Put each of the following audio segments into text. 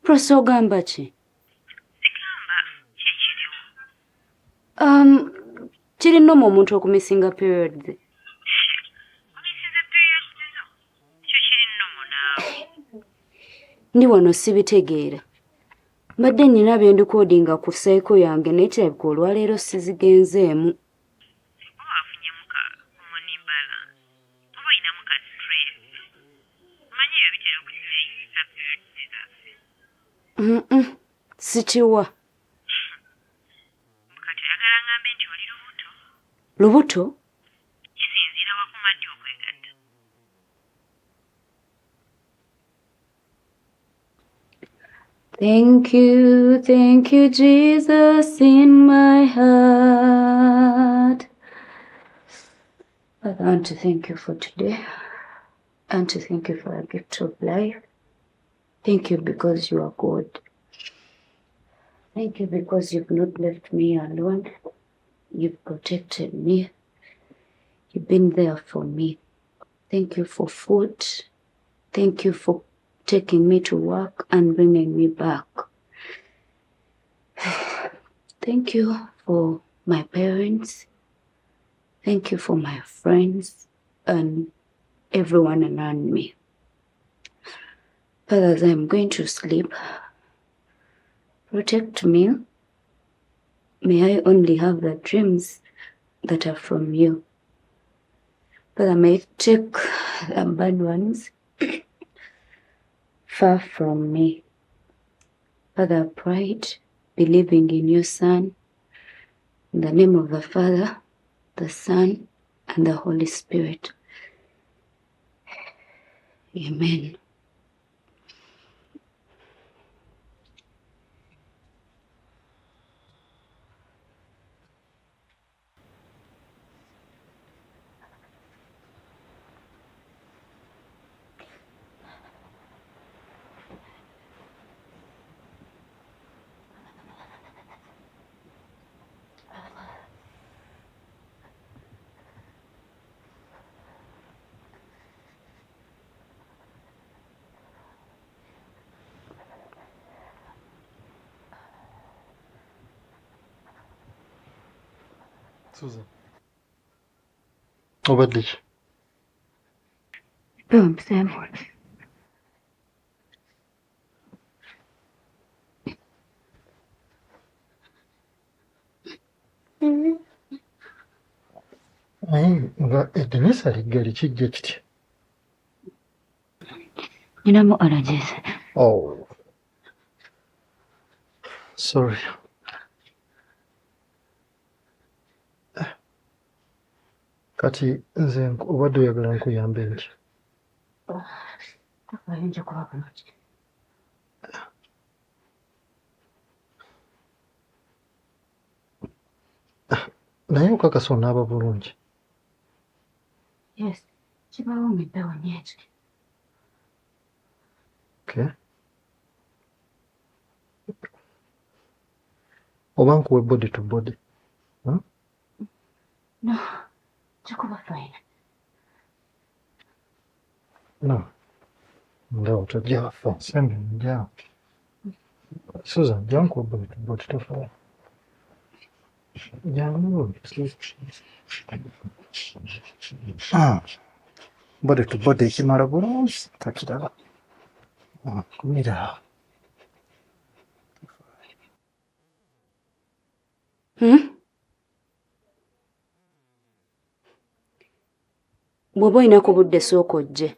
Prosi ogamba ki? Sigamba kyekiriwo. Kirina omuntu okumisinga periods. Omisinza periods zo? Kyo kiri nnomo naawe. Ndi wano sibitegeera. Mbadde nnina bye ndikodinga ku sayiko yange naye kirabika olwaleero sizigenzeemu. Oba wafunyemu ka hormone imbalance. Oba olinamu ka stress. Omanyi ebyo bitera okusibayisa periods zaffe. Sikiwa. Kati oyagala ngambe nti oli lubuto? Lubuto? Kisinziira wakumadde okwegatta. Thank you, Jesus, in my heart. Father, I want to thank you for today. I want to thank you for a gift of life. Thank you because you are good. Thank you because you've not left me alone. You've protected me. You've been there for me. Thank you for food. Thank you for taking me to work and bringing me back. Thank you for my parents. Thank you for my friends and everyone around me. Father, as I'm going to sleep, protect me. May I only have the dreams that are from you. Father, may I take the bad ones far from me. Father, pride, believing in your Son, in the name of the Father, the Son, and the Holy Spirit. Amen. Susan. Obadde ki? Sam. Naye nga eddinisa liggala kijja kitya? Ninamu allergies. Oh. Sorry. Kati nze obadde oyagala nkuyambe nki? Takayinja kuba bulungi. Naye okakasa onaaba bulungi? Yes, kibaawo empewo nnyingi. Okay. Oba nkuwe body to body? No, kikuba fine. No. Ndaba tojja wafa. Sembe njaawo. Susan, jja nkuwe body to body tofaayo. Jangu. Body to body ekimala bulungi takiraba. Kumira. Bw'oba olinako budde sooka ojje.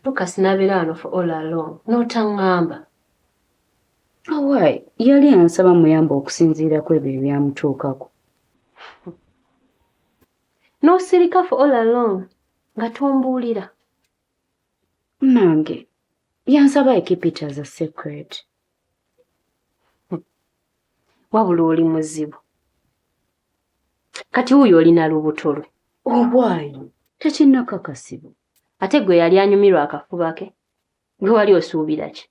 Lucas n'abeera wano for all along n'otaŋŋamba. Awai, yali ansaba muyamba okusinziira ku ebyo ebyamutuukako. N'osirika for all along nga tombuulira. Nange, yansaba I keep it as a secret. Wabula oli muzibu. Kati wuyo olina lubuto lwe. Obwayi, tekinnakakasibwa. Ate gwe yali anyumirwa akafuba ke. Gwe wali osuubira ki?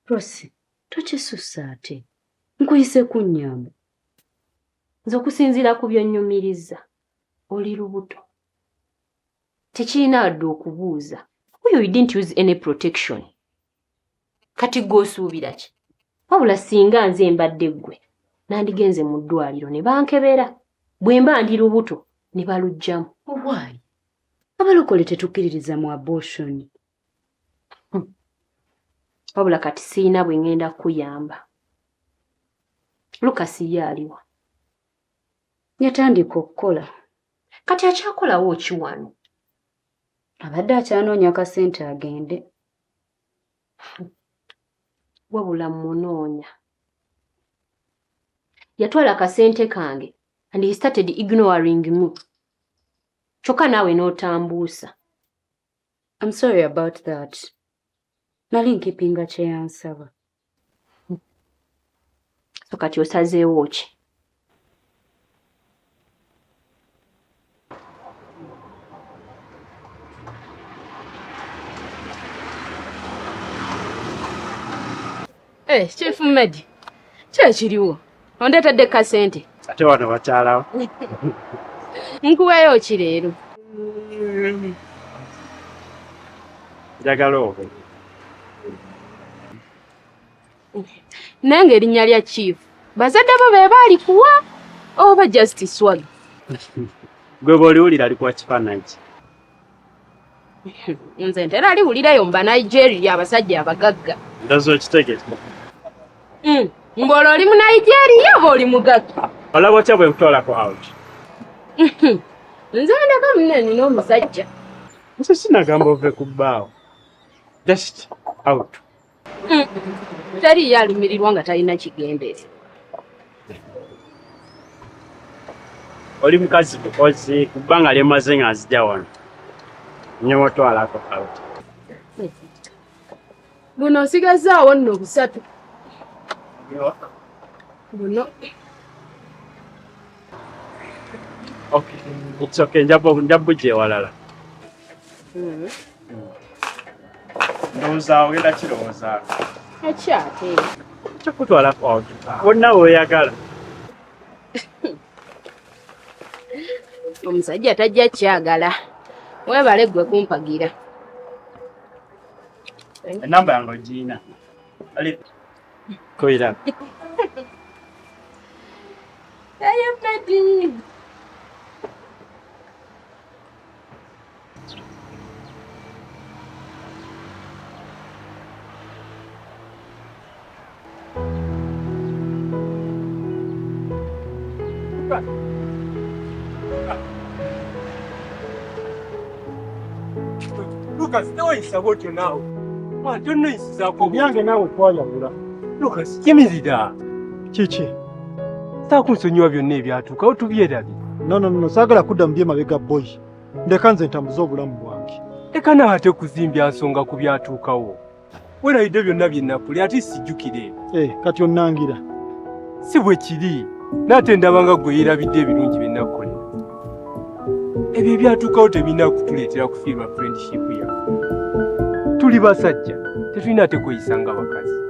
Rosi, tokisussa ate. Nkuyise ku nnyamba. Nze okusinziira ku byonnyumirizza. Oli lubuto. Tekirina wadde okubuuza. Wuyo you didn't use any protection. Kati gwe osuubira ki? Wabula singa nze mbadde ggwe. Nandigenze mu ddwaliro ne bankebera. Bwe mba ndi lubuto ne baluggyamu. Obwayi, abalokole tetukkiririza mu abortion. Wabula kati siina bwe ngenda kuyamba. Lukasi ye aliwa. Yatandika okukola. Kati akyakolawo ki wano? Abadde akyanoonya akasente agende. Wabula munoonya. Yatwala akasente kange and he started ignoring me. Kyokka naawe n'otambuusa. I'm sorry about that. Nali nkipinga kye yansaba. So kati osazeewo ki? Chief Medi. Kyekiriwo. Ondeetedde kasente. Ate wano bakyalawo. Nkuweeyo ki leero? Njagala obe. Naye ng'erinnya lya Chief. Bazadde bo be baali kuwa oba just swag? Gwe bw'oliwulira alikuwa kifaananyi ki? Nze ntera aliwulirayo mu Banigeria abasajja abagagga. Ndoza okitegeka. Ng'olwo oli mu Nigeria oba oli mugagga? Olaba otya bwe nkutwalako out? Nze ndeka munne nina omusajja. Nze sinagamba ove ku bbaawo. Just out. Teri yalumirirwa nga talina kigendeere. Oli mukazi mukozi ku bbanga lyemaze nga nzija wano. Nnyo otwalako out. Buno osigazzaawo nno busatu. Buno. Okay. It's okay. Njabujja ewalala. Ndowooza ogenda kirowoozaako. Ekyate. Kyokutwalako out. Wonna weeyagala. Omusajja tajja kyagala. Weebale ggwe kumpagira. Enamba yange ogiyina. Koira. Eyo Medi. Lucas, toyisa bwotyo naawe. Tonnoyisizaako Ebyange naawe twayawula. Lucas, yimirira. Kiki? Saakunsonyiwa byonna ebyatuukawo tubyerabye. No, saagala kudda mu byemabega boy. Ndeka nze ntambuze obulamu bwange. Leka nawe ate kuzimbya nsonga ku byatuukawo. Weerabidde byonna bye nnakule ate sijjukire. Kati onnangira. Si bwe kiri. N'ate ndaba nga ggwe yeerabidde ebirungi bye nnakole. Ebyo ebyatuukawo tebirina kutuleetera kufiirwa friendship yaffe. Tuli basajja, tetulina ate kweyisa nga bakazi.